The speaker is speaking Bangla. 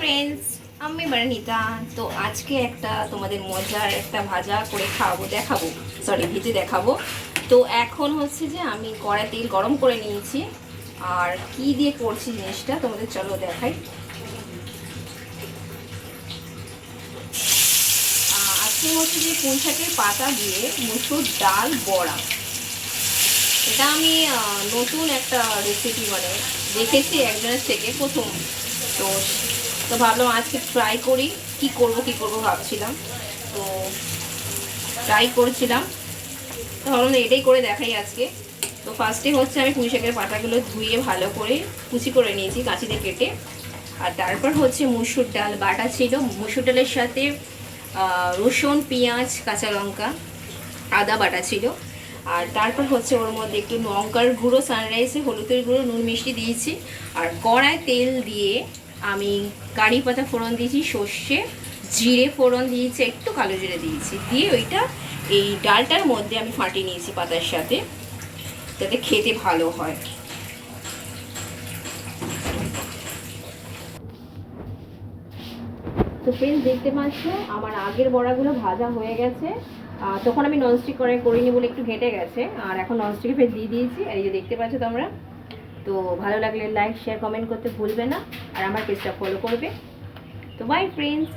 ফ্রেন্ডস, আমি বারানিতা। তো আজকে একটা তোমাদের মজার একটা ভাজা করে দেখাবো, ভেজে দেখাবো। তো এখন হচ্ছে যে আমি কড়াই তেল গরম করে নিয়েছি, আর কি দিয়ে করছি জিনিসটা তোমাদের চলো দেখাই। আজকে হচ্ছে যে পুঁই শাকের পাতা দিয়ে মুসুর ডাল বড়া। এটা আমি নতুন একটা রেসিপি মানে দেখেছি একজনের থেকে প্রথম। তো তো ভাবলাম আজকে ট্রাই করি, কি করব ভাবছিলাম। তো ট্রাই করছিলাম, তো ভাবলাম এটাই করে দেখাই আজকে। তো ফার্স্টে হচ্ছে আমি পুঁই শাকের পাতাগুলো ধুয়ে ভালো করে কুচি করে নিয়েছি কাঁচিতে কেটে। আর তারপর হচ্ছে মুসুর ডাল বাটা ছিল, মুসুর ডালের সাথে রসুন, পেঁয়াজ, কাঁচা লঙ্কা, আদা বাটা ছিল। আর তারপর হচ্ছে ওর মধ্যে একটু লঙ্কার গুঁড়ো, সানরাইসে হলুদের গুঁড়ো, নুন, মিষ্টি দিয়েছি। আর কড়ায় তেল দিয়ে আমি কারি পাতা ফোড়ন দিয়েছি, সর্ষে জিরে ফোড়ন দিয়েছি, একটু কালো জিরে দিয়েছি, দিয়ে ওইটা এই ডালটার মধ্যে আমি ফাটিয়ে নিয়েছি পাতার সাথে, যাতে খেতে ভালো হয়। তো ফ্রেন্ডস, দেখতে পাচ্ছ আমার আগের বড়াগুলো ভাজা হয়ে গেছে। তখন আমি ননস্টিক করিনি বলে একটু ঘেঁটে গেছে, আর এখন ননস্টিকে ফের দিয়ে দিয়েছি। আর এই যে দেখতে পাচ্ছ তোমরা। তো ভালো লাগলে লাইক, শেয়ার, কমেন্ট করতে ভুলবে না, আর আমার পেজটা ফলো করবে। তো বাই ফ্রেন্ডস।